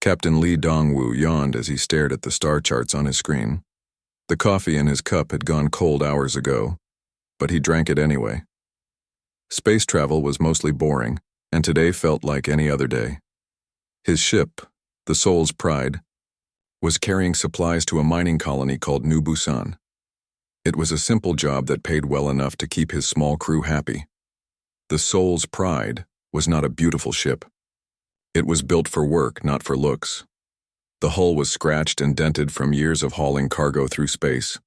Captain Lee Dongwu yawned as he stared at the star charts on his screen. The coffee in his cup had gone cold hours ago, but he drank it anyway. Space travel was mostly boring, and today felt like any other day. His ship, the Soul's Pride, was carrying supplies to a mining colony called New Busan. It was a simple job that paid well enough to keep his small crew happy. The Soul's Pride was not a beautiful ship. It was built for work, not for looks. The hull was scratched and dented from years of hauling cargo through space.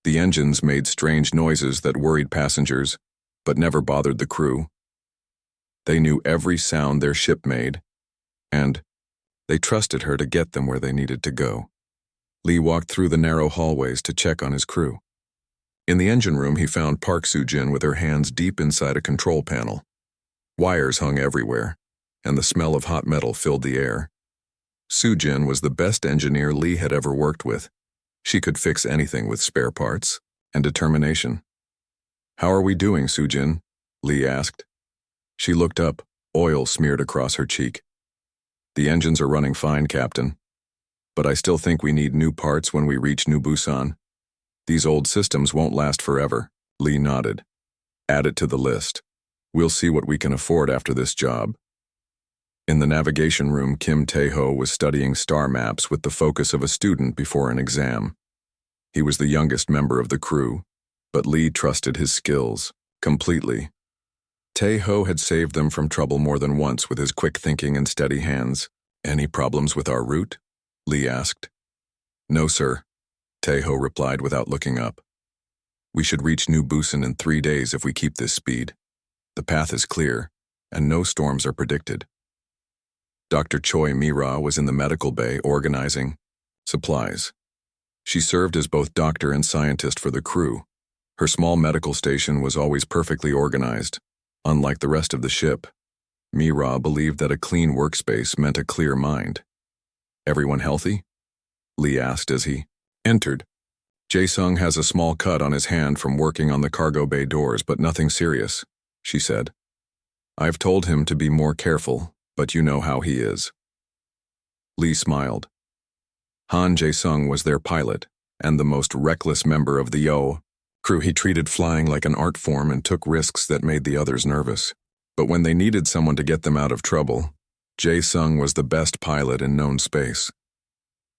The engines made strange noises that worried passengers, but never bothered the crew. They knew every sound their ship made, and they trusted her to get them where they needed to go. Lee walked through the narrow hallways to check on his crew. In the engine room, he found Park Soo-jin with her hands deep inside a control panel. Wires hung everywhere, and the smell of hot metal filled the air. Soo-jin was the best engineer Lee had ever worked with. She could fix anything with spare parts and determination. "How are we doing, Soo-jin?" Lee asked. She looked up, oil smeared across her cheek. "The engines are running fine, Captain. But I still think we need new parts when we reach New Busan. These old systems won't last forever." Lee nodded. "Add it to the list. We'll see what we can afford after this job." In the navigation room, Kim Tae-ho was studying star maps with the focus of a student before an exam. He was the youngest member of the crew, but Lee trusted his skills completely. Tae-ho had saved them from trouble more than once with his quick thinking and steady hands. "Any problems with our route?" Lee asked. "No, sir," Tae-ho replied without looking up. "We should reach New Busan in 3 days if we keep this speed. The path is clear, and no storms are predicted." Dr. Choi Mi-ra was in the medical bay organizing supplies. She served as both doctor and scientist for the crew. Her small medical station was always perfectly organized. Unlike the rest of the ship, Mi-ra believed that a clean workspace meant a clear mind. "Everyone healthy?" Lee asked as he entered. "Jae-sung has a small cut on his hand from working on the cargo bay doors, but nothing serious," she said. "I've told him to be more careful, but you know how he is." Lee smiled. Han Jae-sung was their pilot, and the most reckless member of the Yo crew. He treated flying like an art form and took risks that made the others nervous. But when they needed someone to get them out of trouble, Jae-sung was the best pilot in known space.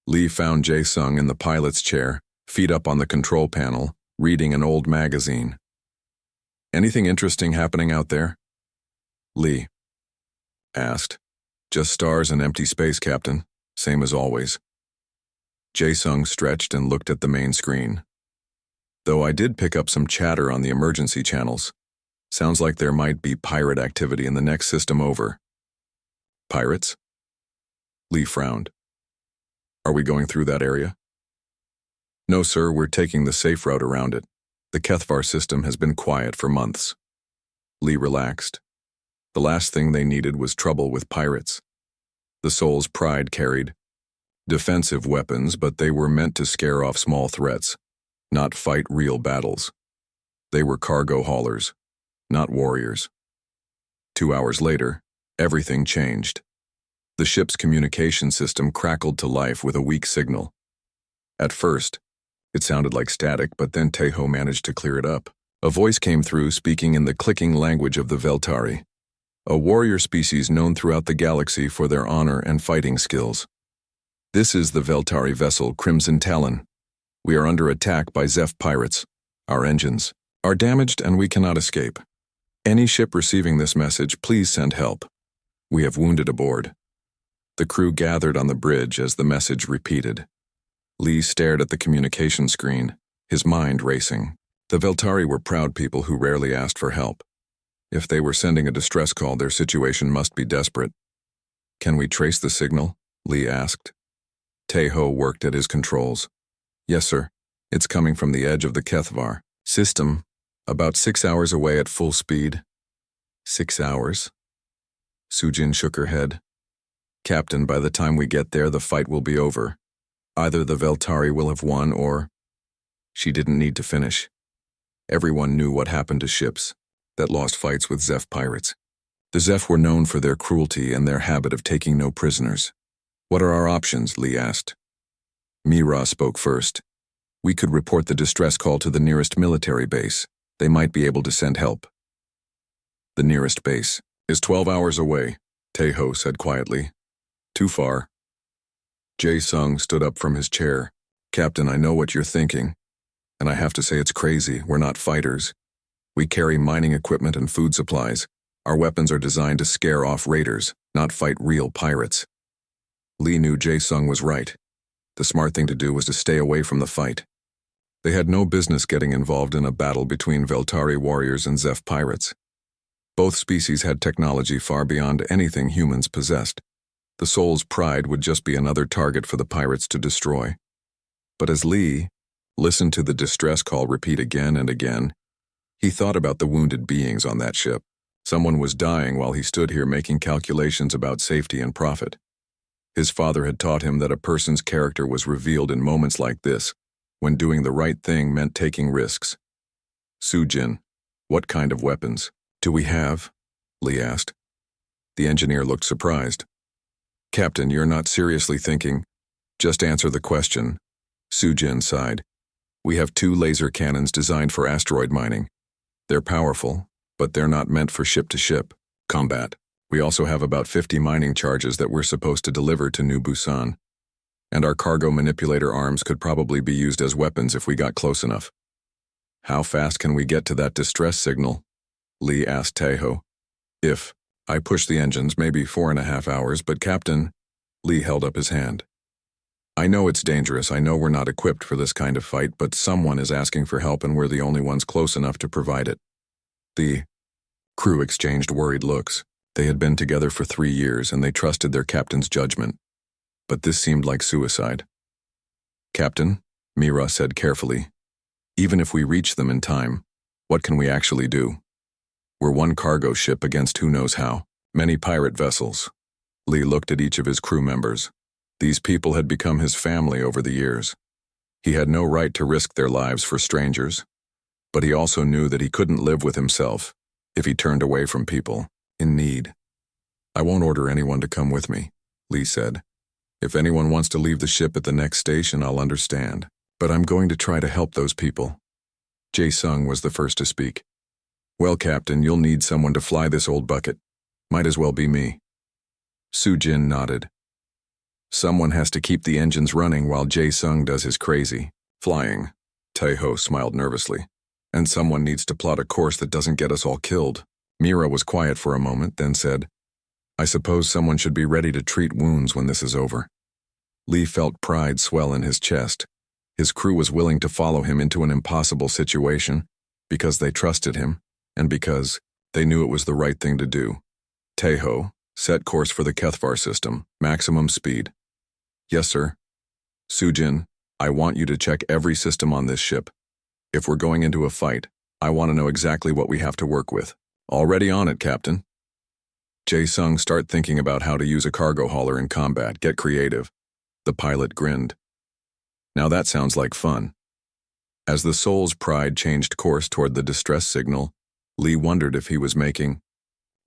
Lee found Jae-sung in the pilot's chair, feet up on the control panel, reading an old magazine. "Anything interesting happening out there?" Lee asked. "Just stars and empty space, Captain. Same as always." Jae-sung stretched and looked at the main screen. "Though I did pick up some chatter on the emergency channels. Sounds like there might be pirate activity in the next system over." "Pirates?" Lee frowned. "Are we going through that area?" "No, sir, we're taking the safe route around it. The HFY system has been quiet for months." Lee relaxed. The last thing they needed was trouble with pirates. The Soul's Pride carried defensive weapons, but they were meant to scare off small threats, not fight real battles. They were cargo haulers, not warriors. 2 hours later, everything changed. The ship's communication system crackled to life with a weak signal. At first, it sounded like static, but then Tae-ho managed to clear it up. A voice came through speaking in the clicking language of the Veltari, a warrior species known throughout the galaxy for their honor and fighting skills. "This is the Veltari vessel Crimson Talon. We are under attack by Zeph pirates. Our engines are damaged and we cannot escape. Any ship receiving this message, please send help. We have wounded aboard." The crew gathered on the bridge as the message repeated. Lee stared at the communication screen, his mind racing. The Veltari were proud people who rarely asked for help. If they were sending a distress call, their situation must be desperate. "Can we trace the signal?" Lee asked. Tae-ho worked at his controls. "Yes, sir. It's coming from the edge of the HFY system, about 6 hours away at full speed." 6 hours? Soo-jin shook her head. "Captain, by the time we get there, the fight will be over. Either the Veltari will have won or—" She didn't need to finish. Everyone knew what happened to ships that lost fights with Zeph pirates. The Zeph were known for their cruelty and their habit of taking no prisoners. What are our options? Lee asked. Mira spoke first. We could report the distress call to the nearest military base. They might be able to send help. The nearest base is 12 hours away, Taeho said quietly. Too far. Jae-sung stood up from his chair. Captain, I know what you're thinking. And I have to say it's crazy. We're not fighters. We carry mining equipment and food supplies. Our weapons are designed to scare off raiders, not fight real pirates. Lee knew Jae-sung was right. The smart thing to do was to stay away from the fight. They had no business getting involved in a battle between Veltari warriors and Zeph pirates. Both species had technology far beyond anything humans possessed. The Soul's Pride would just be another target for the pirates to destroy. But as Lee listened to the distress call repeat again and again, he thought about the wounded beings on that ship. Someone was dying while he stood here making calculations about safety and profit. His father had taught him that a person's character was revealed in moments like this, when doing the right thing meant taking risks. Sujin, what kind of weapons do we have? Lee asked. The engineer looked surprised. Captain, you're not seriously thinking. Just answer the question. Sujin sighed. We have 2 laser cannons designed for asteroid mining. They're powerful, but they're not meant for ship-to-ship combat. We also have about 50 mining charges that we're supposed to deliver to New Busan. And our cargo manipulator arms could probably be used as weapons if we got close enough. How fast can we get to that distress signal? Lee asked Taeho. If I push the engines, maybe 4.5 hours, but Captain, Lee held up his hand. I know it's dangerous, I know we're not equipped for this kind of fight, but someone is asking for help and we're the only ones close enough to provide it. The crew exchanged worried looks. They had been together for 3 years and they trusted their captain's judgment. But this seemed like suicide. Captain, Mira said carefully, even if we reach them in time, what can we actually do? We're one cargo ship against who knows how many pirate vessels. Lee looked at each of his crew members. These people had become his family over the years. He had no right to risk their lives for strangers, but he also knew that he couldn't live with himself if he turned away from people in need. I won't order anyone to come with me, Lee said. If anyone wants to leave the ship at the next station, I'll understand, but I'm going to try to help those people. Jae-sung was the first to speak. Well, Captain, you'll need someone to fly this old bucket. Might as well be me. Sujin nodded. Someone has to keep the engines running while Jae-sung does his crazy flying. Taeho smiled nervously. And someone needs to plot a course that doesn't get us all killed. Mira was quiet for a moment, then said, I suppose someone should be ready to treat wounds when this is over. Lee felt pride swell in his chest. His crew was willing to follow him into an impossible situation because they trusted him and because they knew it was the right thing to do. Taeho, set course for the Kethvar system, maximum speed. Yes, sir. Sujin, I want you to check every system on this ship. If we're going into a fight, I want to know exactly what we have to work with. Already on it, Captain. Jae-sung, start thinking about how to use a cargo hauler in combat. Get creative. The pilot grinned. Now that sounds like fun. As the Soul's Pride changed course toward the distress signal, Lee wondered if he was making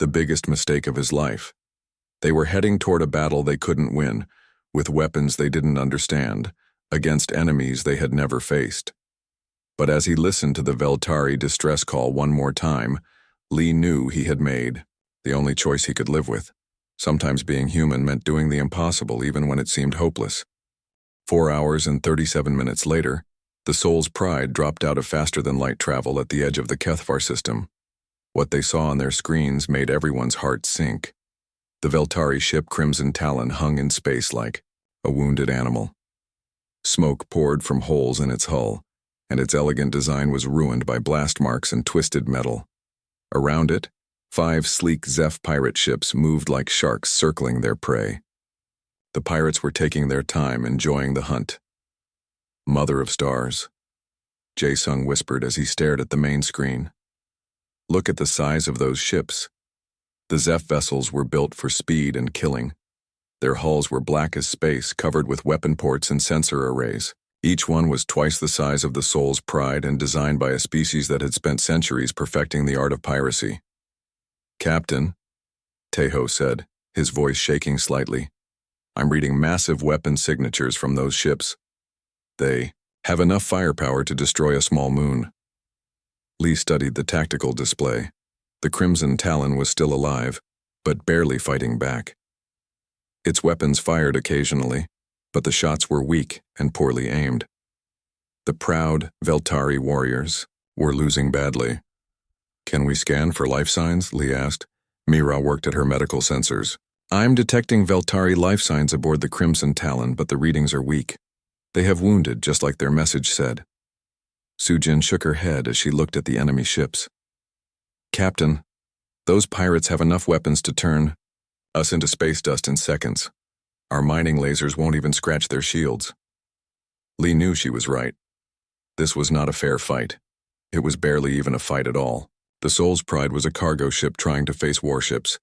the biggest mistake of his life. They were heading toward a battle they couldn't win, with weapons they didn't understand, against enemies they had never faced. But as he listened to the Veltari distress call one more time, Lee knew he had made the only choice he could live with. Sometimes being human meant doing the impossible even when it seemed hopeless. 4 hours and 37 minutes later, the Soul's Pride dropped out of faster-than-light travel at the edge of the Kethvar system. What they saw on their screens made everyone's heart sink. The Veltari ship Crimson Talon hung in space like a wounded animal. Smoke poured from holes in its hull, and its elegant design was ruined by blast marks and twisted metal. Around it, 5 sleek Zeph pirate ships moved like sharks circling their prey. The pirates were taking their time, enjoying the hunt. Mother of stars, Jae-sung whispered as he stared at the main screen. Look at the size of those ships. The Zeph vessels were built for speed and killing. Their hulls were black as space, covered with weapon ports and sensor arrays. Each one was twice the size of the Soul's Pride and designed by a species that had spent centuries perfecting the art of piracy. Captain, Taeho said, his voice shaking slightly. I'm reading massive weapon signatures from those ships. They have enough firepower to destroy a small moon. Lee studied the tactical display. The Crimson Talon was still alive, but barely fighting back. Its weapons fired occasionally, but the shots were weak and poorly aimed. The proud Veltari warriors were losing badly. "Can we scan for life signs?" Lee asked. Mira worked at her medical sensors. "I'm detecting Veltari life signs aboard the Crimson Talon, but the readings are weak. They have wounded, just like their message said." Sujin shook her head as she looked at the enemy ships. "Captain, those pirates have enough weapons to turn us into space dust in seconds. Our mining lasers won't even scratch their shields." Lee knew she was right. This was not a fair fight. It was barely even a fight at all. The Soul's Pride was a cargo ship trying to face warships,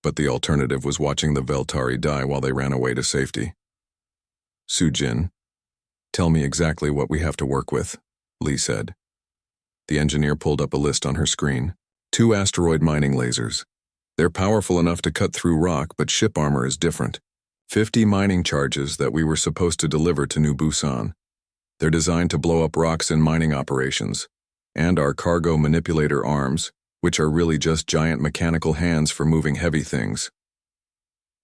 but the alternative was watching the Veltari die while they ran away to safety. "Sujin, tell me exactly what we have to work with," Lee said. The engineer pulled up a list on her screen. 2 asteroid mining lasers. They're powerful enough to cut through rock, but ship armor is different. 50 mining charges that we were supposed to deliver to New Busan. They're designed to blow up rocks in mining operations. And our cargo manipulator arms, which are really just giant mechanical hands for moving heavy things.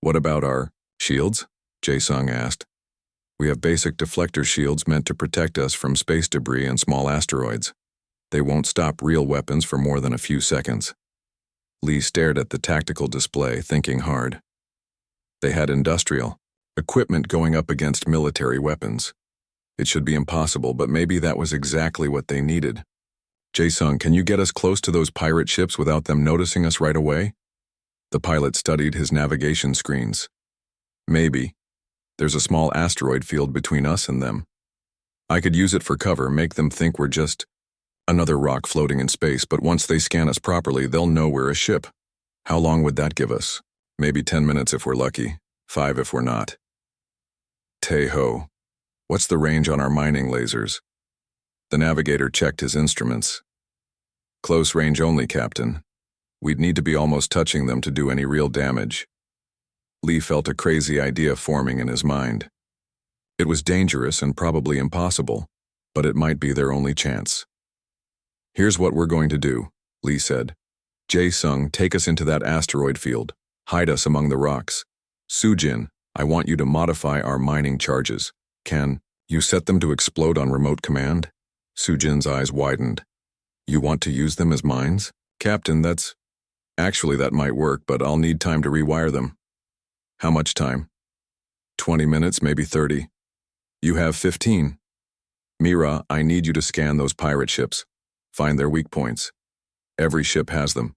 "What about our shields?" Jae-sung asked. "We have basic deflector shields meant to protect us from space debris and small asteroids. They won't stop real weapons for more than a few seconds." Lee stared at the tactical display, thinking hard. They had industrial equipment going up against military weapons. It should be impossible, but maybe that was exactly what they needed. "Jae-sung, can you get us close to those pirate ships without them noticing us right away?" The pilot studied his navigation screens. "Maybe. There's a small asteroid field between us and them. I could use it for cover, make them think we're just another rock floating in space, but once they scan us properly, they'll know we're a ship. How long would that give us? Maybe 10 minutes if we're lucky, 5 if we're not." "Tae-ho, what's the range on our mining lasers?" The navigator checked his instruments. "Close range only, Captain. We'd need to be almost touching them to do any real damage." Lee felt a crazy idea forming in his mind. It was dangerous and probably impossible, but it might be their only chance. "Here's what we're going to do," Lee said. "Jae-sung, take us into that asteroid field. Hide us among the rocks. Sujin, I want you to modify our mining charges. Can you set them to explode on remote command?" Sujin's eyes widened. "You want to use them as mines?" "Captain, actually that might work, but I'll need time to rewire them." "How much time?" 20 minutes, maybe 30. "You have 15. Mira, I need you to scan those pirate ships. Find their weak points. Every ship has them."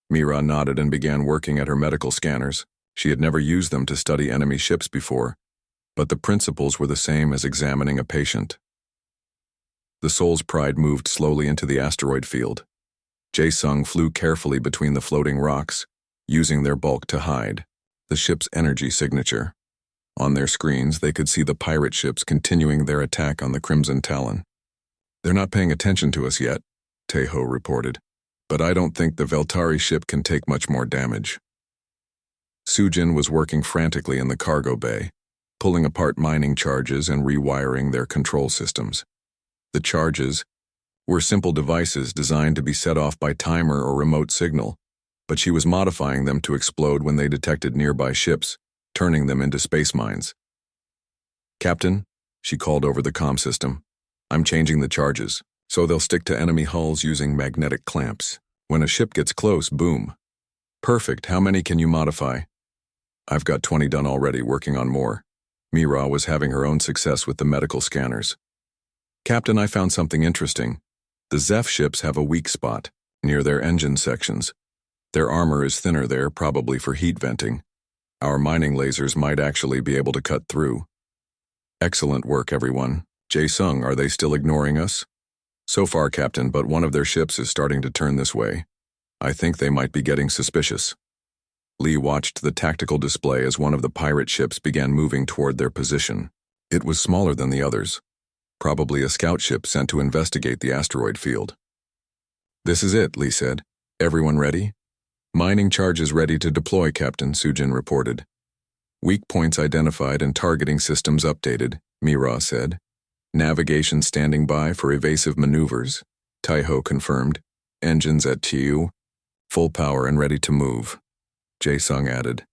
Mira nodded and began working at her medical scanners. She had never used them to study enemy ships before, but the principles were the same as examining a patient. The Soul's Pride moved slowly into the asteroid field. Jae-sung flew carefully between the floating rocks, using their bulk to hide the ship's energy signature. On their screens, they could see the pirate ships continuing their attack on the Crimson Talon. "They're not paying attention to us yet," Tae-ho reported, "but I don't think the Veltari ship can take much more damage." Sujin was working frantically in the cargo bay, pulling apart mining charges and rewiring their control systems. The charges were simple devices designed to be set off by timer or remote signal, but she was modifying them to explode when they detected nearby ships, turning them into space mines. "Captain," she called over the comm system, "I'm changing the charges, so they'll stick to enemy hulls using magnetic clamps. When a ship gets close, boom." "Perfect. How many can you modify?" "I've got 20 done already, working on more." Mira was having her own success with the medical scanners. "Captain, I found something interesting. The Zeph ships have a weak spot near their engine sections. Their armor is thinner there, probably for heat venting. Our mining lasers might actually be able to cut through." "Excellent work, everyone. Jae-sung, are they still ignoring us?" "So far, Captain, but one of their ships is starting to turn this way. I think they might be getting suspicious." Lee watched the tactical display as one of the pirate ships began moving toward their position. It was smaller than the others, probably a scout ship sent to investigate the asteroid field. "This is it," Lee said. "Everyone ready?" "Mining charges ready to deploy, Captain," Sujin reported. Weak points identified and targeting systems updated, Mira said. Navigation standing by for evasive maneuvers, Taiho confirmed. Engines at TU, full power and ready to move, Jae-sung added.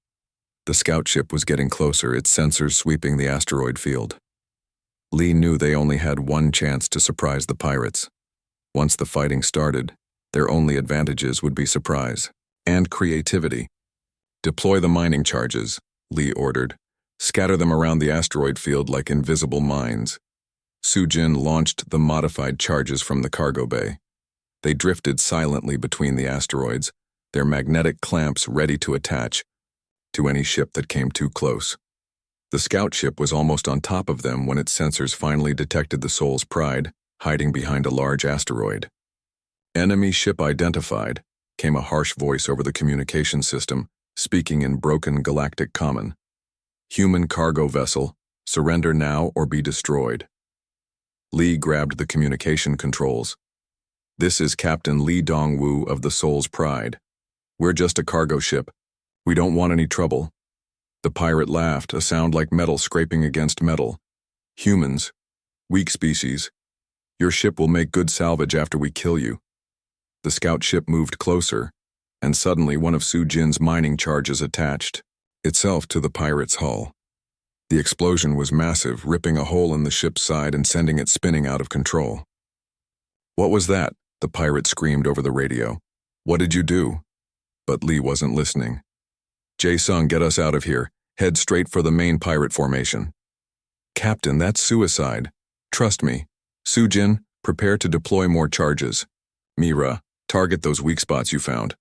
The scout ship was getting closer, its sensors sweeping the asteroid field. Lee knew they only had one chance to surprise the pirates. Once the fighting started, their only advantages would be surprise and creativity. Deploy the mining charges, Lee ordered. Scatter them around the asteroid field like invisible mines. Soo-jin launched the modified charges from the cargo bay. They drifted silently between the asteroids, their magnetic clamps ready to attach to any ship that came too close. The scout ship was almost on top of them when its sensors finally detected the Soul's Pride, hiding behind a large asteroid. Enemy ship identified, came a harsh voice over the communication system, speaking in broken galactic common. Human cargo vessel, surrender now or be destroyed. Lee grabbed the communication controls. This is Captain Lee Dong-woo of the Soul's Pride. We're just a cargo ship. We don't want any trouble. The pirate laughed, a sound like metal scraping against metal. Humans, weak species. Your ship will make good salvage after we kill you. The scout ship moved closer, and suddenly one of Soo-jin's mining charges attached itself to the pirate's hull. The explosion was massive, ripping a hole in the ship's side and sending it spinning out of control. What was that? The pirate screamed over the radio. What did you do? But Lee wasn't listening. Jae-sung, get us out of here. Head straight for the main pirate formation. Captain, that's suicide. Trust me. Soo-jin, prepare to deploy more charges. Mira, target those weak spots you found.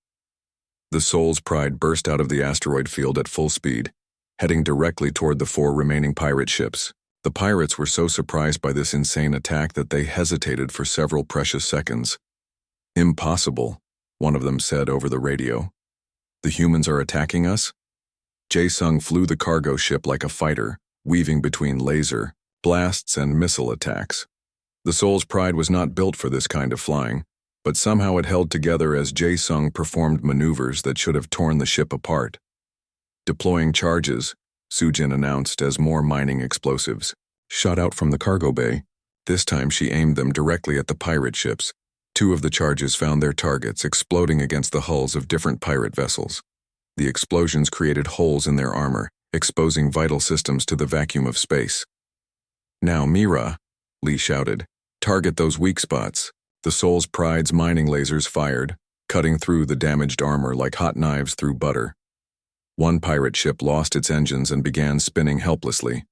The Soul's Pride burst out of the asteroid field at full speed, heading directly toward the 4 remaining pirate ships. The pirates were so surprised by this insane attack that they hesitated for several precious seconds. Impossible, one of them said over the radio. The humans are attacking us? Jae-sung flew the cargo ship like a fighter, weaving between laser, blasts, and missile attacks. The Soul's Pride was not built for this kind of flying, but somehow it held together as Jae-sung performed maneuvers that should have torn the ship apart. Deploying charges, Soo-jin announced as more mining explosives shot out from the cargo bay. This time she aimed them directly at the pirate ships. 2 of the charges found their targets, exploding against the hulls of different pirate vessels. The explosions created holes in their armor, exposing vital systems to the vacuum of space. Now, Mira, Lee shouted, target those weak spots. The Soul's Pride's mining lasers fired, cutting through the damaged armor like hot knives through butter. One pirate ship lost its engines and began spinning helplessly.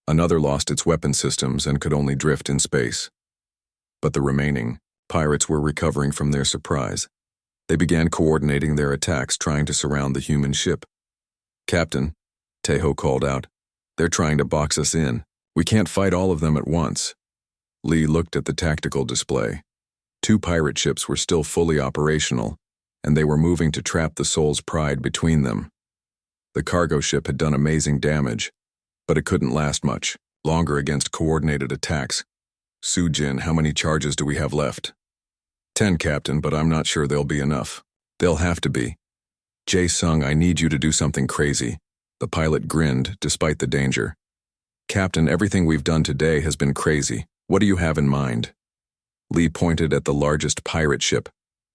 Another lost its weapon systems and could only drift in space. But the remaining pirates were recovering from their surprise. They began coordinating their attacks, trying to surround the human ship. Captain, Taeho called out, they're trying to box us in. We can't fight all of them at once. Lee looked at the tactical display. 2 pirate ships were still fully operational, and they were moving to trap the Soul's Pride between them. The cargo ship had done amazing damage, but it couldn't last much longer against coordinated attacks. Soo-jin, how many charges do we have left? 10, Captain, but I'm not sure they'll be enough. They'll have to be. Jae-sung, I need you to do something crazy. The pilot grinned, despite the danger. Captain, everything we've done today has been crazy. What do you have in mind? Lee pointed at the largest pirate ship,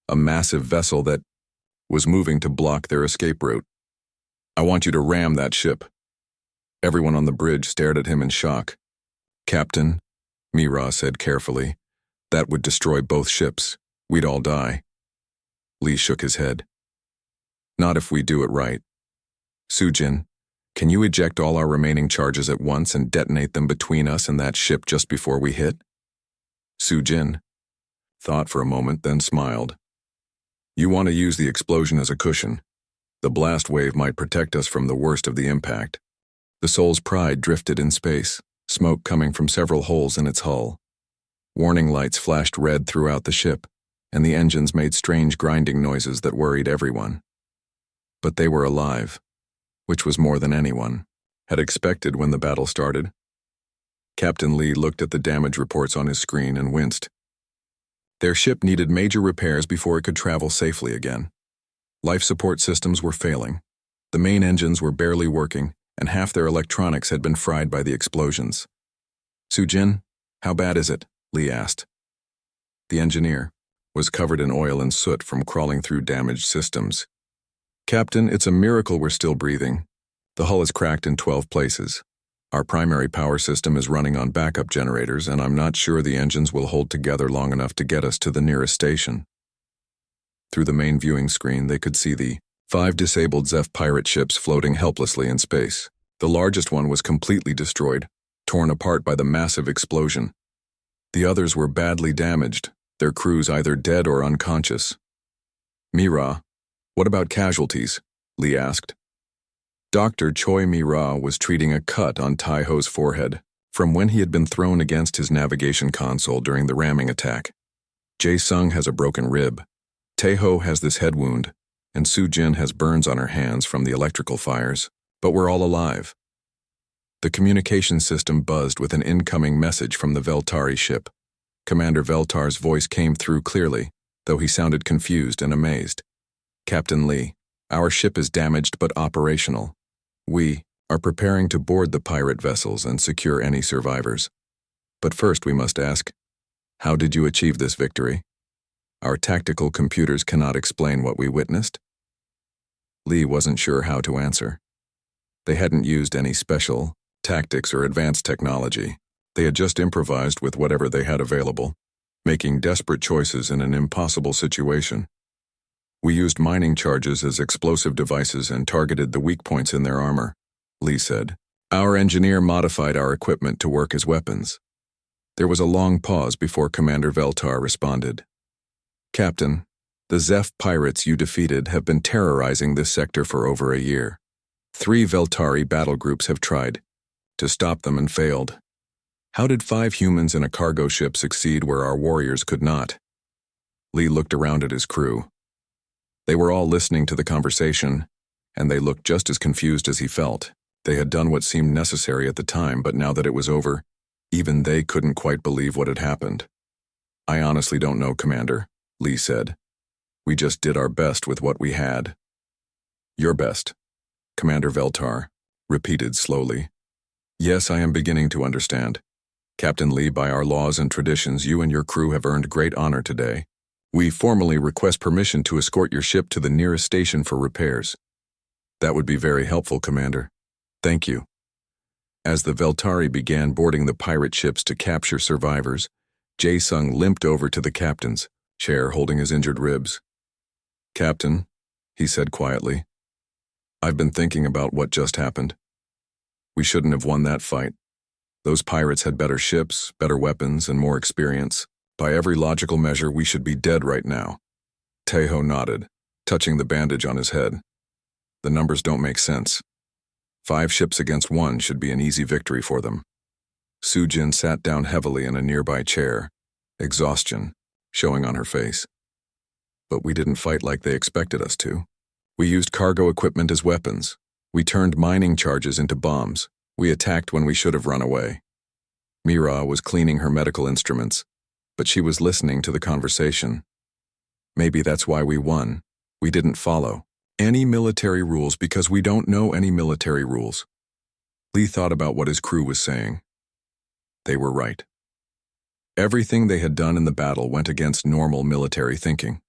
a massive vessel that was moving to block their escape route. I want you to ram that ship. Everyone on the bridge stared at him in shock. Captain, Mira said carefully, that would destroy both ships. We'd all die. Lee shook his head. Not if we do it right. Soo-jin, can you eject all our remaining charges at once and detonate them between us and that ship just before we hit? Soo-jin thought for a moment, then smiled. You want to use the explosion as a cushion. The blast wave might protect us from the worst of the impact. The Soul's Pride drifted in space, smoke coming from several holes in its hull. Warning lights flashed red throughout the ship, and the engines made strange grinding noises that worried everyone. But they were alive, which was more than anyone had expected when the battle started. Captain Lee looked at the damage reports on his screen and winced. Their ship needed major repairs before it could travel safely again. Life support systems were failing. The main engines were barely working, and half their electronics had been fried by the explosions. "Sujin, how bad is it?" Lee asked. The engineer was covered in oil and soot from crawling through damaged systems. "Captain, it's a miracle we're still breathing. The hull is cracked in 12 places. Our primary power system is running on backup generators, and I'm not sure the engines will hold together long enough to get us to the nearest station." Through the main viewing screen, they could see the 5 disabled Zeph pirate ships floating helplessly in space. The largest one was completely destroyed, torn apart by the massive explosion. The others were badly damaged, their crews either dead or unconscious. "Mira, what about casualties?" Lee asked. Dr. Choi Mira was treating a cut on Tai-Ho's forehead from when he had been thrown against his navigation console during the ramming attack. Jae-sung has a broken rib. Tai-Ho has this head wound, and Soo-jin has burns on her hands from the electrical fires, but we're all alive. The communication system buzzed with an incoming message from the Veltari ship. Commander Veltar's voice came through clearly, though he sounded confused and amazed. "Captain Lee, our ship is damaged but operational. We are preparing to board the pirate vessels and secure any survivors. But first we must ask, how did you achieve this victory? Our tactical computers cannot explain what we witnessed." Lee wasn't sure how to answer. They hadn't used any special tactics or advanced technology. They had just improvised with whatever they had available, making desperate choices in an impossible situation. "We used mining charges as explosive devices and targeted the weak points in their armor," Lee said. "Our engineer modified our equipment to work as weapons." There was a long pause before Commander Veltar responded. "Captain, the Zeph pirates you defeated have been terrorizing this sector for over a year. 3 Veltari battle groups have tried to stop them and failed. How did 5 humans in a cargo ship succeed where our warriors could not?" Lee looked around at his crew. They were all listening to the conversation, and they looked just as confused as he felt. They had done what seemed necessary at the time, but now that it was over, even they couldn't quite believe what had happened. "I honestly don't know, Commander," Lee said. "We just did our best with what we had." "Your best," Commander Veltar repeated slowly. "Yes, I am beginning to understand. Captain Lee, by our laws and traditions, you and your crew have earned great honor today. We formally request permission to escort your ship to the nearest station for repairs." "That would be very helpful, Commander. Thank you." As the Veltari began boarding the pirate ships to capture survivors, Jae-sung limped over to the captain's chair holding his injured ribs. "Captain," he said quietly, "I've been thinking about what just happened. We shouldn't have won that fight. Those pirates had better ships, better weapons, and more experience. By every logical measure, we should be dead right now." Tai-Ho nodded, touching the bandage on his head. "The numbers don't make sense. 5 ships against 1 should be an easy victory for them." Soo-jin sat down heavily in a nearby chair, exhaustion showing on her face. "But we didn't fight like they expected us to. We used cargo equipment as weapons. We turned mining charges into bombs. We attacked when we should have run away." Mira was cleaning her medical instruments, but she was listening to the conversation. "Maybe that's why we won. We didn't follow any military rules because we don't know any military rules." Lee thought about what his crew was saying. They were right. Everything they had done in the battle went against normal military thinking.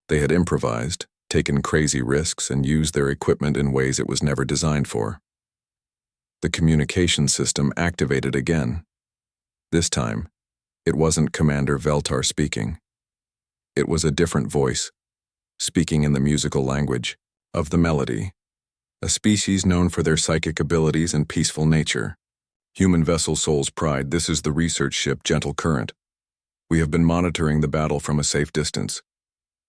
They had improvised, taken crazy risks, and used their equipment in ways it was never designed for. The communication system activated again. This time, it wasn't Commander Veltar speaking. It was a different voice, speaking in the musical language of the melody, a species known for their psychic abilities and peaceful nature. "Human vessel Soul's Pride, this is the research ship Gentle Current. We have been monitoring the battle from a safe distance.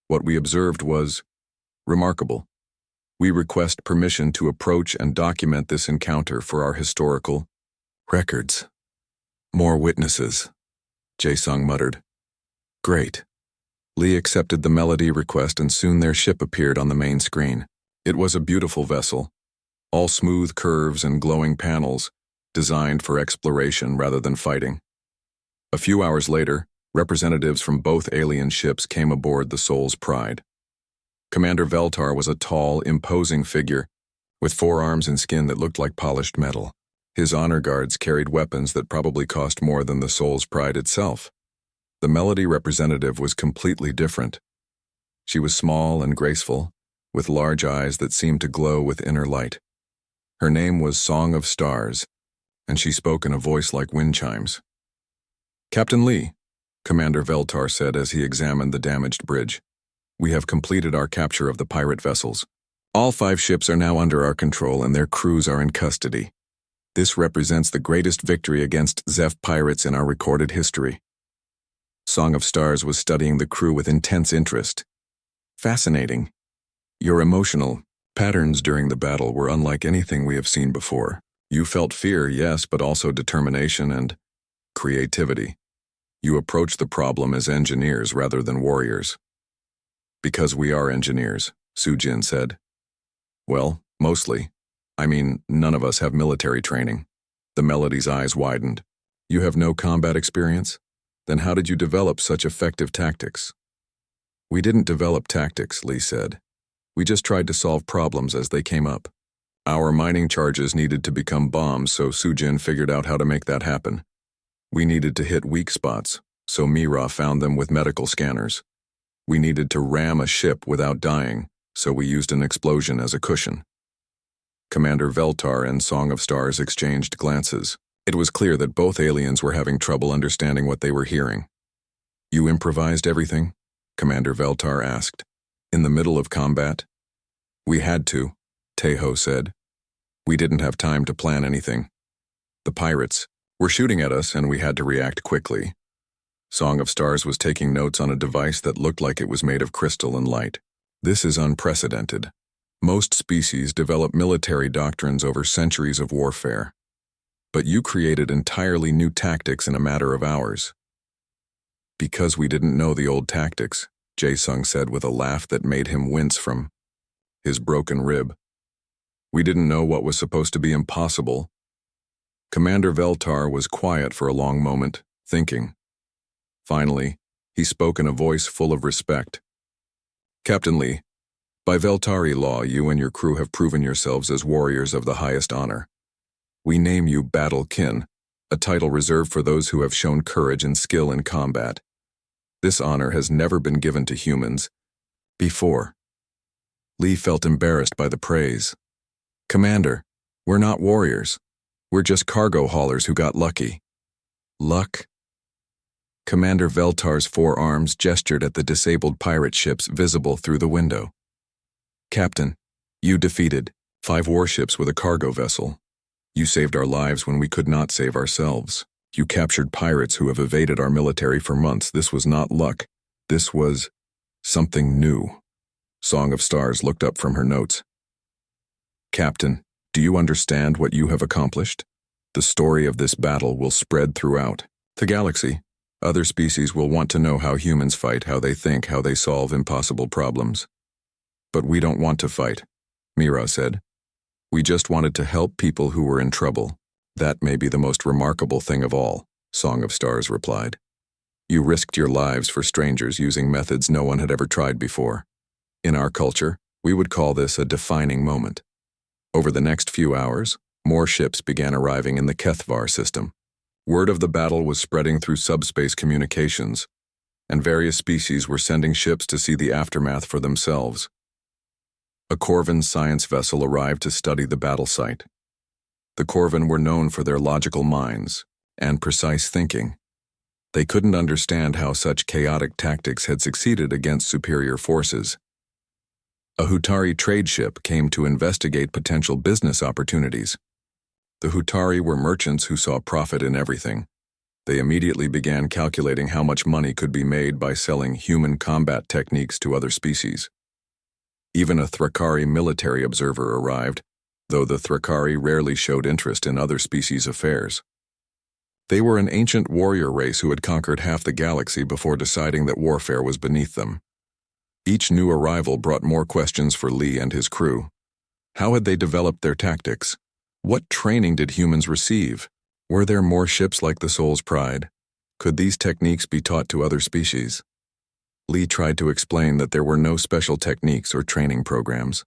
What we observed was remarkable. We request permission to approach and document this encounter for our historical records." "More witnesses," Jae-sung muttered. "Great." Lee accepted the melody request, and soon their ship appeared on the main screen. It was a beautiful vessel, all smooth curves and glowing panels, designed for exploration rather than fighting. A few hours later, representatives from both alien ships came aboard the Soul's Pride. Commander Veltar was a tall, imposing figure, with 4 arms and skin that looked like polished metal. His honor guards carried weapons that probably cost more than the soul's pride itself. The Melody representative was completely different. She was small and graceful, with large eyes that seemed to glow with inner light. Her name was Song of Stars, and she spoke in a voice like wind chimes. "Captain Lee," Commander Veltar said as he examined the damaged bridge, "we have completed our capture of the pirate vessels. All 5 ships are now under our control and their crews are in custody. This represents the greatest victory against Zeph pirates in our recorded history." Song of Stars was studying the crew with intense interest. "Fascinating. Your emotional patterns during the battle were unlike anything we have seen before. You felt fear, yes, but also determination and creativity. You approached the problem as engineers rather than warriors." "Because we are engineers," Sujin said. "Well, mostly. I mean, none of us have military training." The Melody's eyes widened. "You have no combat experience? Then how did you develop such effective tactics?" "We didn't develop tactics," Lee said. "We just tried to solve problems as they came up. Our mining charges needed to become bombs, so Sujin figured out how to make that happen. We needed to hit weak spots, so Mira found them with medical scanners. We needed to ram a ship without dying, so we used an explosion as a cushion." Commander Veltar and Song of Stars exchanged glances. It was clear that both aliens were having trouble understanding what they were hearing. "You improvised everything?" Commander Veltar asked. "In the middle of combat?" "We had to," Tejo said. "We didn't have time to plan anything. The pirates were shooting at us and we had to react quickly." Song of Stars was taking notes on a device that looked like it was made of crystal and light. "This is unprecedented. Most species develop military doctrines over centuries of warfare. But you created entirely new tactics in a matter of hours." "Because we didn't know the old tactics," Jae-sung said with a laugh that made him wince from his broken rib. "We didn't know what was supposed to be impossible." Commander Veltar was quiet for a long moment, thinking. Finally, he spoke in a voice full of respect. "Captain Lee, by Veltari law, you and your crew have proven yourselves as warriors of the highest honor. We name you Battle Kin, a title reserved for those who have shown courage and skill in combat. This honor has never been given to humans before." Lee felt embarrassed by the praise. "Commander, we're not warriors. We're just cargo haulers who got lucky." "Luck?" Commander Veltar's 4 arms gestured at the disabled pirate ships visible through the window. "Captain, you defeated 5 warships with a cargo vessel. You saved our lives when we could not save ourselves. You captured pirates who have evaded our military for months. This was not luck. This was something new." Song of Stars looked up from her notes. "Captain, do you understand what you have accomplished? The story of this battle will spread throughout the galaxy. Other species will want to know how humans fight, how they think, how they solve impossible problems. But we don't want to fight," Mira said. "We just wanted to help people who were in trouble. That may be the most remarkable thing of all," Song of Stars replied. "You risked your lives for strangers using methods no one had ever tried before. In our culture, we would call this a defining moment." Over the next few hours, more ships began arriving in the Kethvar system. Word of the battle was spreading through subspace communications, and various species were sending ships to see the aftermath for themselves. A Corvan science vessel arrived to study the battle site. The Corvan were known for their logical minds and precise thinking. They couldn't understand how such chaotic tactics had succeeded against superior forces. A Hutari trade ship came to investigate potential business opportunities. The Hutari were merchants who saw profit in everything. They immediately began calculating how much money could be made by selling human combat techniques to other species. Even a Thrakari military observer arrived, though the Thrakari rarely showed interest in other species' affairs. They were an ancient warrior race who had conquered half the galaxy before deciding that warfare was beneath them. Each new arrival brought more questions for Lee and his crew. How had they developed their tactics? What training did humans receive? Were there more ships like the Soul's Pride? Could these techniques be taught to other species? Lee tried to explain that there were no special techniques or training programs.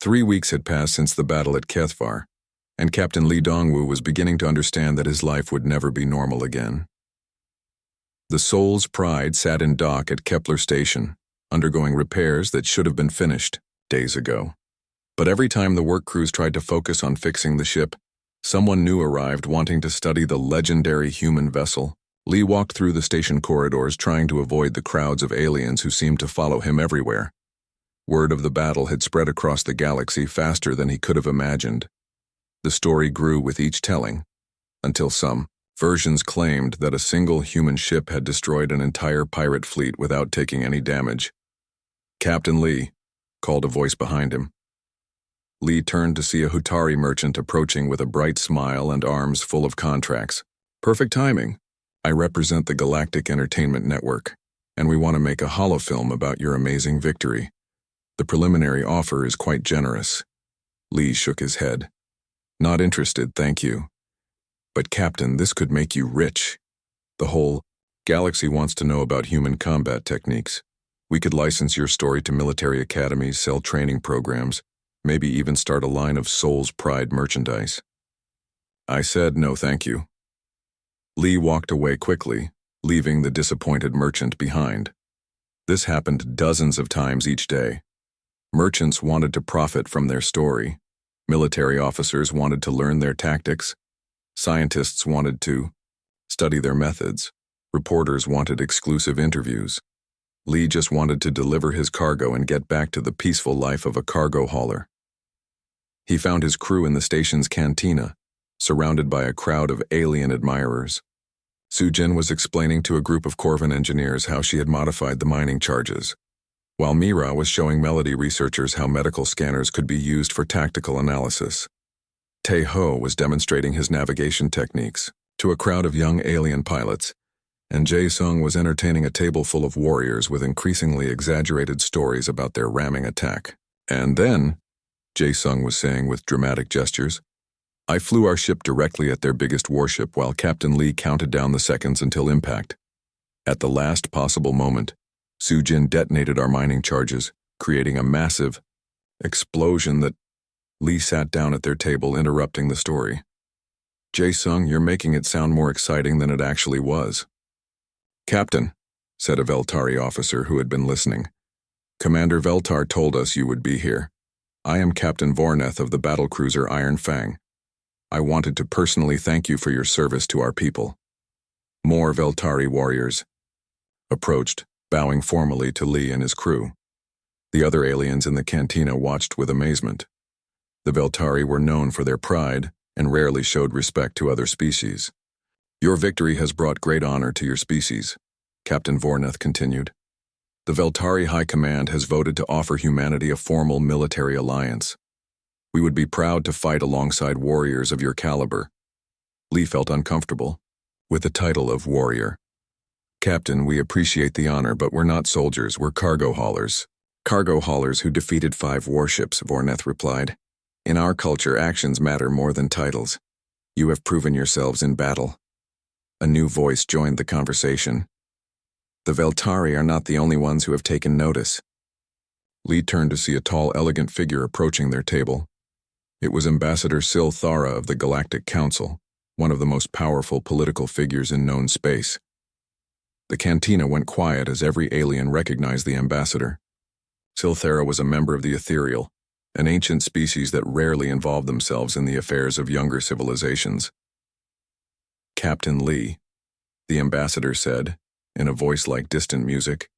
3 weeks had passed since the battle at Kethvar, and Captain Lee Dongwoo was beginning to understand that his life would never be normal again. The Soul's Pride sat in dock at Kepler Station, undergoing repairs that should have been finished days ago. But every time the work crews tried to focus on fixing the ship, someone new arrived wanting to study the legendary human vessel. Lee walked through the station corridors trying to avoid the crowds of aliens who seemed to follow him everywhere. Word of the battle had spread across the galaxy faster than he could have imagined. The story grew with each telling, until some versions claimed that a single human ship had destroyed an entire pirate fleet without taking any damage. "Captain Lee," called a voice behind him. Lee turned to see a Hutari merchant approaching with a bright smile and arms full of contracts. "Perfect timing. I represent the Galactic Entertainment Network, and we want to make a holofilm about your amazing victory. The preliminary offer is quite generous." Lee shook his head. "Not interested, thank you. But Captain, this could make you rich. The whole galaxy wants to know about human combat techniques. We could license your story to military academies, sell training programs, maybe even start a line of Soul's Pride merchandise." I said no thank you. Lee walked away quickly, leaving the disappointed merchant behind. This happened dozens of times each day. Merchants wanted to profit from their story. Military officers wanted to learn their tactics. Scientists wanted to study their methods. Reporters wanted exclusive interviews. Lee just wanted to deliver his cargo and get back to the peaceful life of a cargo hauler. He found his crew in the station's cantina, surrounded by a crowd of alien admirers. Sujin was explaining to a group of Corvin engineers how she had modified the mining charges, while Mira was showing Melody researchers how medical scanners could be used for tactical analysis. Tae-ho was demonstrating his navigation techniques to a crowd of young alien pilots, and Jae-sung was entertaining a table full of warriors with increasingly exaggerated stories about their ramming attack. "And then," Jae-sung was saying with dramatic gestures, "I flew our ship directly at their biggest warship while Captain Lee counted down the seconds until impact. At the last possible moment, Sujin detonated our mining charges, creating a massive explosion that..." Lee sat down at their table, interrupting the story. "Jae-sung, you're making it sound more exciting than it actually was." "Captain," said a Veltari officer who had been listening, "Commander Veltar told us you would be here. I am Captain Vorneth of the battlecruiser Iron Fang. I wanted to personally thank you for your service to our people." More Veltari warriors approached, bowing formally to Lee and his crew. The other aliens in the cantina watched with amazement. The Veltari were known for their pride and rarely showed respect to other species. "Your victory has brought great honor to your species," Captain Vorneth continued. "The Veltari High Command has voted to offer humanity a formal military alliance. We would be proud to fight alongside warriors of your caliber." Lee felt uncomfortable with the title of warrior. "Captain, we appreciate the honor, but we're not soldiers, we're cargo haulers." "Cargo haulers who defeated 5 warships," Vorneth replied. "In our culture, actions matter more than titles. You have proven yourselves in battle." A new voice joined the conversation. "The Veltari are not the only ones who have taken notice." Lee turned to see a tall, elegant figure approaching their table. It was Ambassador Sil Thara of the Galactic Council, one of the most powerful political figures in known space. The cantina went quiet as every alien recognized the ambassador. Sil Thara was a member of the Ethereal, an ancient species that rarely involved themselves in the affairs of younger civilizations. "Captain Lee," the ambassador said, in a voice like distant music,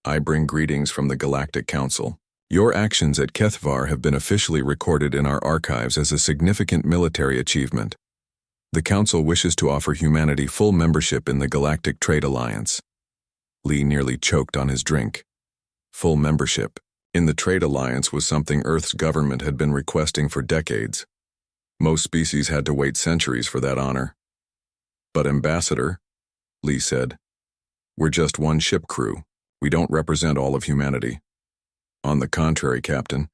"I bring greetings from the Galactic Council. Your actions at Kethvar have been officially recorded in our archives as a significant military achievement. The Council wishes to offer humanity full membership in the Galactic Trade Alliance." Lee nearly choked on his drink. Full membership in the Trade Alliance was something Earth's government had been requesting for decades. Most species had to wait centuries for that honor. "But Ambassador," Lee said, "we're just one ship crew. We don't represent all of humanity." "On the contrary, Captain,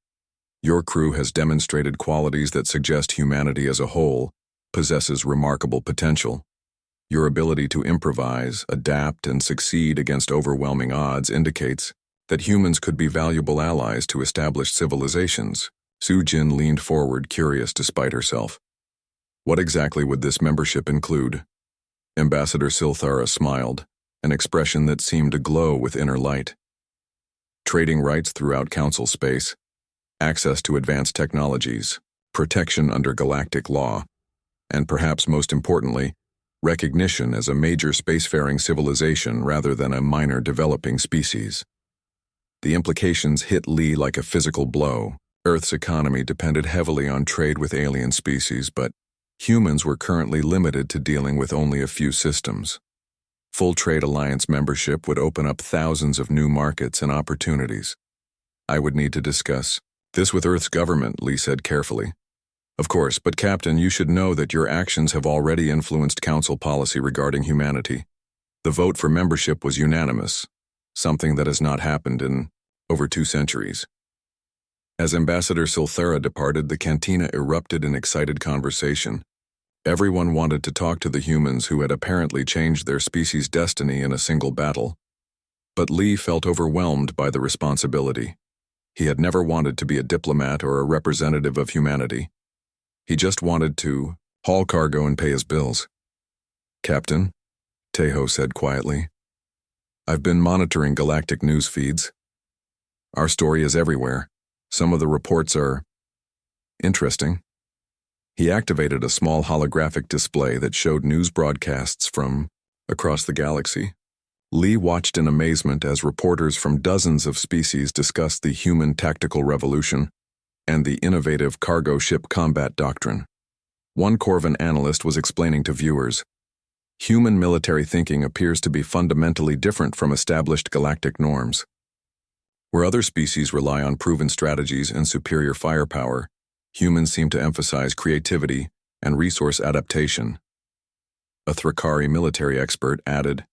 your crew has demonstrated qualities that suggest humanity as a whole possesses remarkable potential. Your ability to improvise, adapt, and succeed against overwhelming odds indicates that humans could be valuable allies to established civilizations." Su-Jin leaned forward, curious despite herself. What exactly would this membership include? Ambassador Silthara smiled, an expression that seemed to glow with inner light. Trading rights throughout Council space, access to advanced technologies, protection under galactic law, and perhaps most importantly, recognition as a major spacefaring civilization rather than a minor developing species. The implications hit Lee like a physical blow. Earth's economy depended heavily on trade with alien species, but humans were currently limited to dealing with only a few systems. Full Trade Alliance membership would open up thousands of new markets and opportunities. I would need to discuss this with Earth's government, Lee said carefully. Of course, but Captain, you should know that your actions have already influenced Council policy regarding humanity. The vote for membership was unanimous, something that has not happened in over 2 centuries. As Ambassador Silthara departed, the cantina erupted in excited conversation. Everyone wanted to talk to the humans who had apparently changed their species' destiny in a single battle. But Lee felt overwhelmed by the responsibility. He had never wanted to be a diplomat or a representative of humanity. He just wanted to haul cargo and pay his bills. Captain, Tejo said quietly, I've been monitoring galactic news feeds. Our story is everywhere. Some of the reports are interesting. He activated a small holographic display that showed news broadcasts from across the galaxy. Lee watched in amazement as reporters from dozens of species discussed the human tactical revolution and the innovative cargo ship combat doctrine. One Corvan analyst was explaining to viewers, human military thinking appears to be fundamentally different from established galactic norms. Where other species rely on proven strategies and superior firepower, humans seem to emphasize creativity and resource adaptation. A Thrakari military expert added,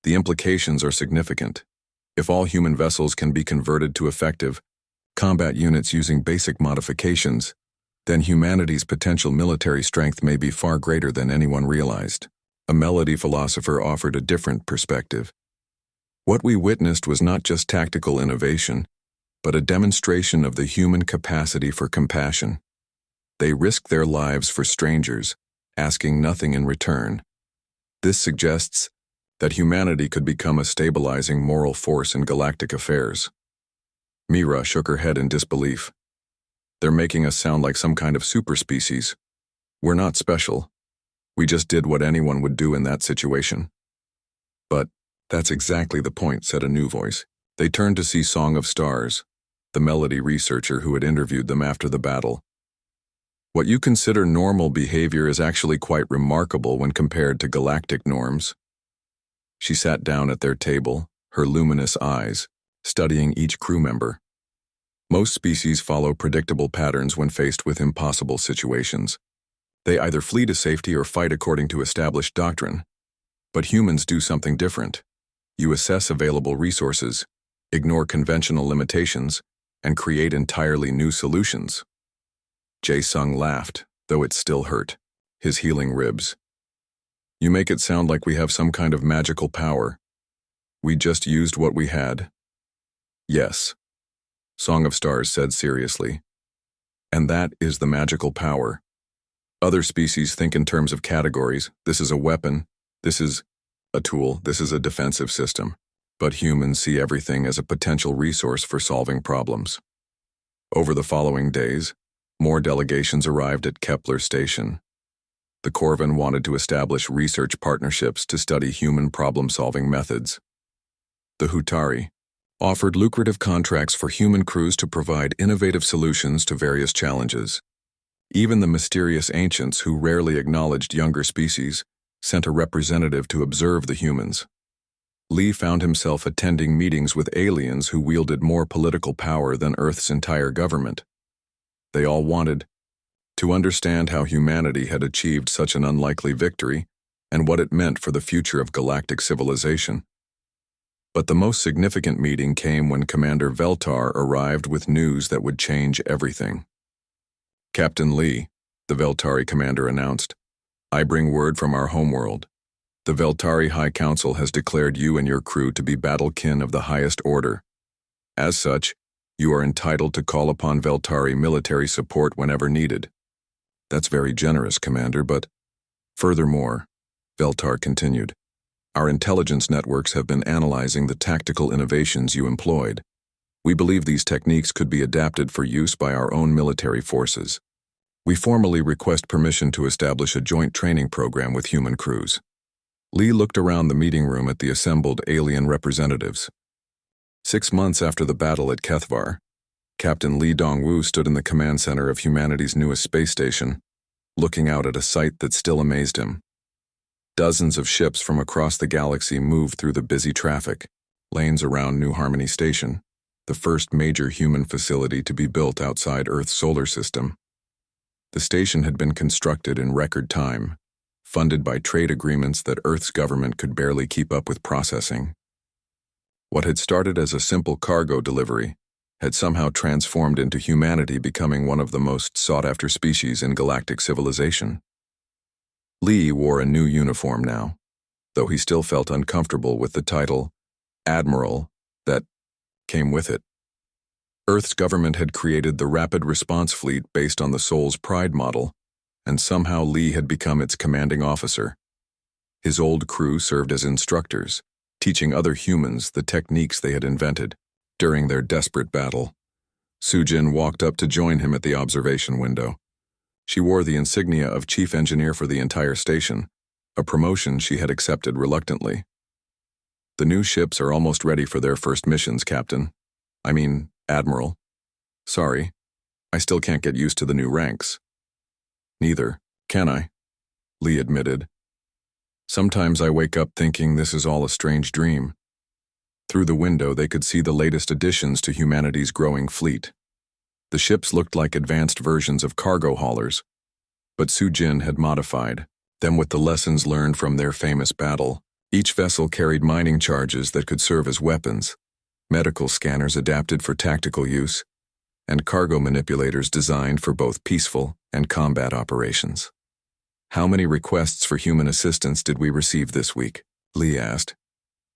the implications are significant. If all human vessels can be converted to effective combat units using basic modifications, then humanity's potential military strength may be far greater than anyone realized. A Melody philosopher offered a different perspective. What we witnessed was not just tactical innovation, but a demonstration of the human capacity for compassion. They risked their lives for strangers, asking nothing in return. This suggests that humanity could become a stabilizing moral force in galactic affairs. Mira shook her head in disbelief. They're making us sound like some kind of superspecies. We're not special. We just did what anyone would do in that situation. But that's exactly the point, said a new voice. They turned to see Song of Stars, the Melody researcher who had interviewed them after the battle. What you consider normal behavior is actually quite remarkable when compared to galactic norms. She sat down at their table, her luminous eyes studying each crew member. Most species follow predictable patterns when faced with impossible situations. They either flee to safety or fight according to established doctrine. But humans do something different. You assess available resources, ignore conventional limitations, and create entirely new solutions. Jae-sung laughed, though it still hurt, his healing ribs. You make it sound like we have some kind of magical power. We just used what we had. Yes, Song of Stars said seriously. And that is the magical power. Other species think in terms of categories. This is a weapon, this is a tool, this is a defensive system. But humans see everything as a potential resource for solving problems. Over the following days, more delegations arrived at Kepler Station. The Corvan wanted to establish research partnerships to study human problem-solving methods. The Hutari offered lucrative contracts for human crews to provide innovative solutions to various challenges. Even the mysterious ancients, who rarely acknowledged younger species, sent a representative to observe the humans. Lee found himself attending meetings with aliens who wielded more political power than Earth's entire government. They all wanted to understand how humanity had achieved such an unlikely victory and what it meant for the future of galactic civilization. But the most significant meeting came when Commander Veltar arrived with news that would change everything. Captain Lee, the Veltari commander announced, I bring word from our homeworld. The Veltari High Council has declared you and your crew to be battle kin of the highest order. As such, You are entitled to call upon Veltari military support whenever needed. That's very generous, Commander, but furthermore, Veltar continued, our intelligence networks have been analyzing the tactical innovations you employed. We believe these techniques could be adapted for use by our own military forces. We formally request permission to establish a joint training program with human crews. Lee looked around the meeting room at the assembled alien representatives. 6 months after the battle at Kethvar, Captain Lee Dongwu stood in the command center of humanity's newest space station, looking out at a sight that still amazed him. Dozens of ships from across the galaxy moved through the busy traffic lanes around New Harmony Station, the first major human facility to be built outside Earth's solar system. The station had been constructed in record time, funded by trade agreements that Earth's government could barely keep up with processing. What had started as a simple cargo delivery had somehow transformed into humanity becoming one of the most sought-after species in galactic civilization. Lee wore a new uniform now, though he still felt uncomfortable with the title, Admiral, that came with it. Earth's government had created the Rapid Response Fleet based on the Soul's Pride model, and somehow Lee had become its commanding officer. His old crew served as instructors, teaching other humans the techniques they had invented during their desperate battle. Sujin walked up to join him at the observation window. She wore the insignia of chief engineer for the entire station, a promotion she had accepted reluctantly. The new ships are almost ready for their first missions, Captain. I mean, Admiral. Sorry, I still can't get used to the new ranks. Neither, can I? Lee admitted. Sometimes I wake up thinking this is all a strange dream. Through the window, they could see the latest additions to humanity's growing fleet. The ships looked like advanced versions of cargo haulers, but Sujin had modified them with the lessons learned from their famous battle. Each vessel carried mining charges that could serve as weapons, medical scanners adapted for tactical use, and cargo manipulators designed for both peaceful and combat operations. How many requests for human assistance did we receive this week? Lee asked.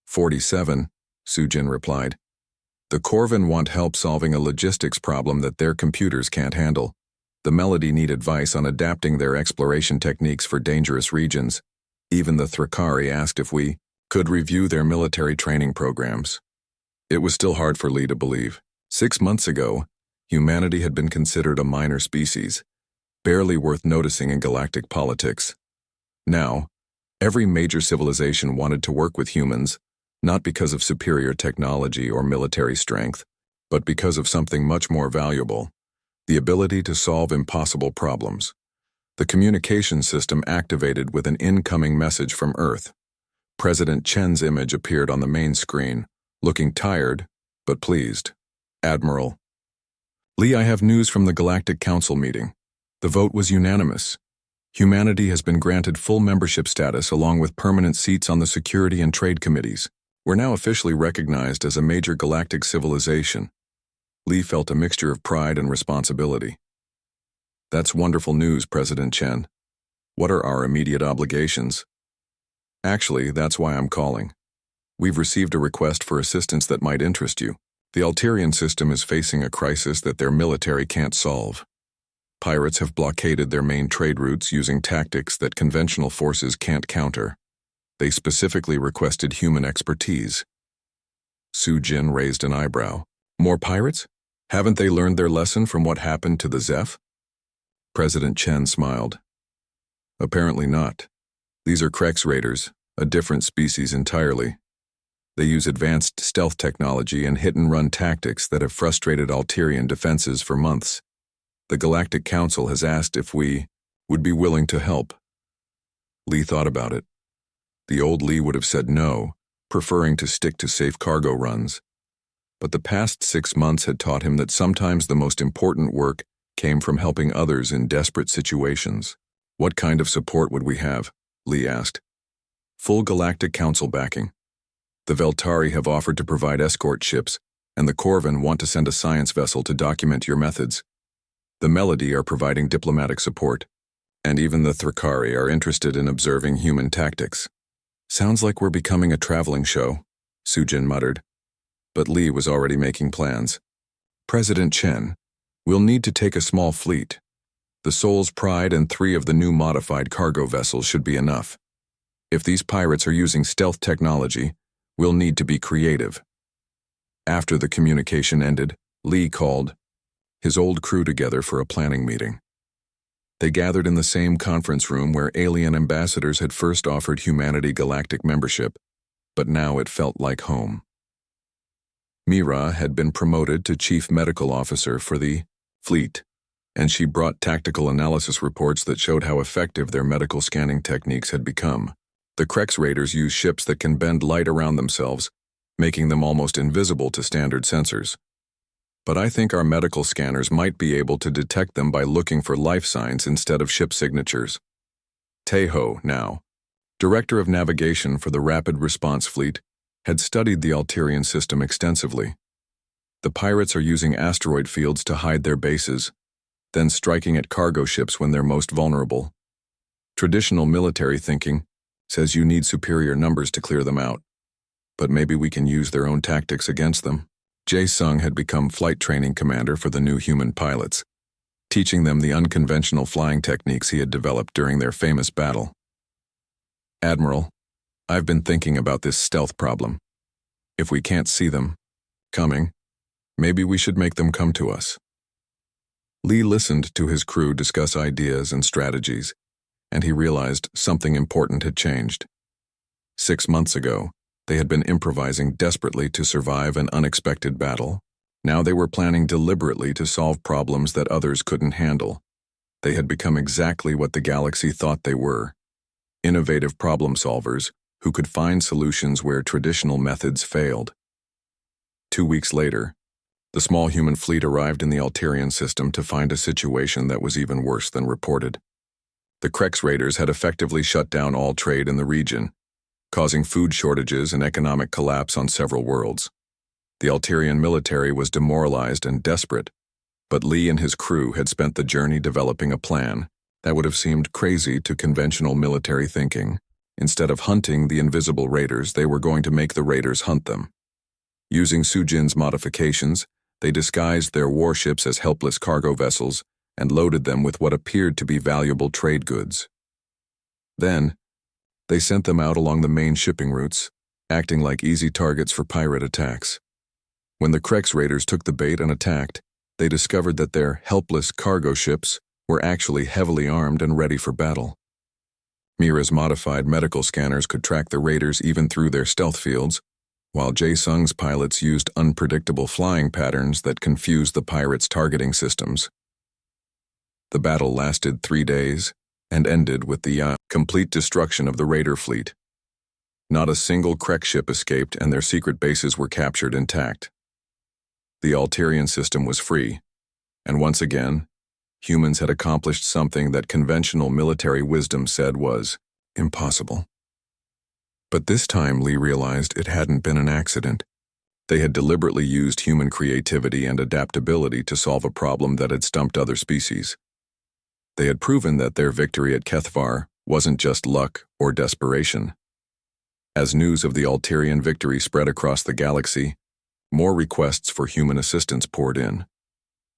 47, Sujin replied. The Corvin want help solving a logistics problem that their computers can't handle. The Melody need advice on adapting their exploration techniques for dangerous regions. Even the Thrakari asked if we could review their military training programs. It was still hard for Lee to believe. 6 months ago, humanity had been considered a minor species, barely worth noticing in galactic politics. Now, every major civilization wanted to work with humans, not because of superior technology or military strength, but because of something much more valuable, the ability to solve impossible problems. The communication system activated with an incoming message from Earth. President Chen's image appeared on the main screen, looking tired, but pleased. Admiral. Lee, I have news from the Galactic Council meeting. The vote was unanimous. Humanity has been granted full membership status along with permanent seats on the Security and Trade Committees. We're now officially recognized as a major galactic civilization. Lee felt a mixture of pride and responsibility. That's wonderful news, President Chen. What are our immediate obligations? Actually, that's why I'm calling. We've received a request for assistance that might interest you. The Alterian system is facing a crisis that their military can't solve. Pirates have blockaded their main trade routes using tactics that conventional forces can't counter. They specifically requested human expertise. Sujin raised an eyebrow. More pirates? Haven't they learned their lesson from what happened to the Zeph? President Chen smiled. Apparently not. These are Krex raiders, a different species entirely. They use advanced stealth technology and hit-and-run tactics that have frustrated Alterian defenses for months. The Galactic Council has asked if we would be willing to help. Lee thought about it. The old Lee would have said no, preferring to stick to safe cargo runs. But the past 6 months had taught him that sometimes the most important work came from helping others in desperate situations. What kind of support would we have? Lee asked. Full Galactic Council backing. The Veltari have offered to provide escort ships, and the Corvin want to send a science vessel to document your methods. The Melody are providing diplomatic support, and even the Thrakari are interested in observing human tactics. Sounds like we're becoming a traveling show, Sujin muttered. But Lee was already making plans. President Chen, we'll need to take a small fleet. The Soul's Pride and 3 of the new modified cargo vessels should be enough. If these pirates are using stealth technology, we'll need to be creative. After the communication ended, Li called his old crew together for a planning meeting. They gathered in the same conference room where alien ambassadors had first offered humanity galactic membership, but now it felt like home. Mira had been promoted to Chief Medical Officer for the fleet, and she brought tactical analysis reports that showed how effective their medical scanning techniques had become. The Krex Raiders use ships that can bend light around themselves, making them almost invisible to standard sensors. But I think our medical scanners might be able to detect them by looking for life signs instead of ship signatures. Teho, now Director of Navigation for the Rapid Response Fleet, had studied the Alterian system extensively. The pirates are using asteroid fields to hide their bases, then striking at cargo ships when they're most vulnerable. Traditional military thinking says you need superior numbers to clear them out, but maybe we can use their own tactics against them. Jae Sung had become flight training commander for the new human pilots, teaching them the unconventional flying techniques he had developed during their famous battle. Admiral, I've been thinking about this stealth problem. If we can't see them coming, maybe we should make them come to us. Li listened to his crew discuss ideas and strategies, and he realized something important had changed. 6 months ago, they had been improvising desperately to survive an unexpected battle. Now they were planning deliberately to solve problems that others couldn't handle. They had become exactly what the galaxy thought they were: innovative problem solvers who could find solutions where traditional methods failed. 2 weeks later, the small human fleet arrived in the Alterian system to find a situation that was even worse than reported. The Krex Raiders had effectively shut down all trade in the region, causing food shortages and economic collapse on several worlds. The Alterian military was demoralized and desperate, but Li and his crew had spent the journey developing a plan that would have seemed crazy to conventional military thinking. Instead of hunting the invisible raiders, they were going to make the raiders hunt them. Using Sujin's modifications, they disguised their warships as helpless cargo vessels and loaded them with what appeared to be valuable trade goods. Then, they sent them out along the main shipping routes, acting like easy targets for pirate attacks. When the Krex Raiders took the bait and attacked, they discovered that their helpless cargo ships were actually heavily armed and ready for battle. Mira's modified medical scanners could track the raiders even through their stealth fields, while Jae Sung's pilots used unpredictable flying patterns that confused the pirates' targeting systems. The battle lasted 3 days and ended with the complete destruction of the raider fleet. Not a single Krex ship escaped, and their secret bases were captured intact. The Alterian system was free, and once again, humans had accomplished something that conventional military wisdom said was impossible. But this time, Li realized it hadn't been an accident. They had deliberately used human creativity and adaptability to solve a problem that had stumped other species. They had proven that their victory at Kethvar wasn't just luck or desperation. As news of the Alterian victory spread across the galaxy, more requests for human assistance poured in.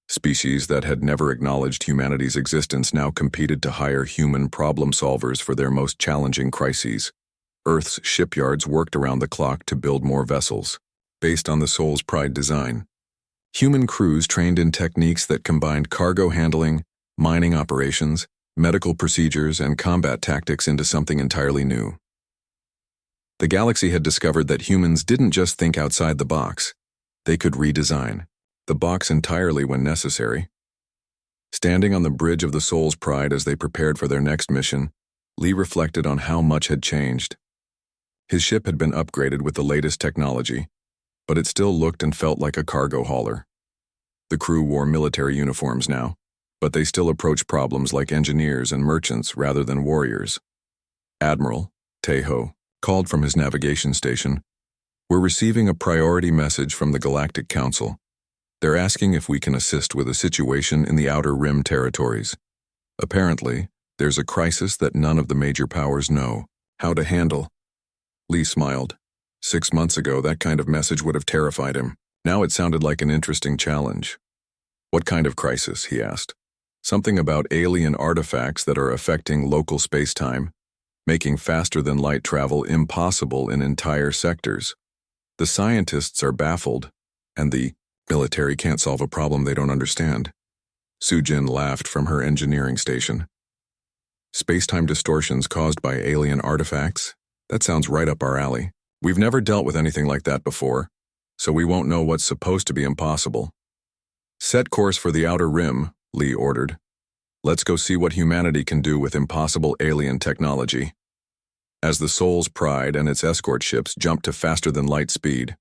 Species that had never acknowledged humanity's existence now competed to hire human problem solvers for their most challenging crises. Earth's shipyards worked around the clock to build more vessels, based on the Soul's Pride design. Human crews trained in techniques that combined cargo handling, mining operations, medical procedures, and combat tactics into something entirely new. The galaxy had discovered that humans didn't just think outside the box. They could redesign the box entirely when necessary. Standing on the bridge of the Soul's Pride as they prepared for their next mission, Li reflected on how much had changed. His ship had been upgraded with the latest technology, but it still looked and felt like a cargo hauler. The crew wore military uniforms now, but they still approached problems like engineers and merchants rather than warriors. Admiral Teho called from his navigation station. "We're receiving a priority message from the Galactic Council. They're asking if we can assist with a situation in the Outer Rim territories. Apparently, there's a crisis that none of the major powers know how to handle." Li smiled. 6 months ago, that kind of message would have terrified him. Now it sounded like an interesting challenge. What kind of crisis, he asked. Something about alien artifacts that are affecting local space-time, making faster-than-light travel impossible in entire sectors. The scientists are baffled, and the military can't solve a problem they don't understand. Sujin laughed from her engineering station. Space-time distortions caused by alien artifacts? That sounds right up our alley. We've never dealt with anything like that before, so we won't know what's supposed to be impossible. Set course for the outer rim, Lee ordered. Let's go see what humanity can do with impossible alien technology. As the Soul's Pride and its escort ships jumped to faster-than-light speed,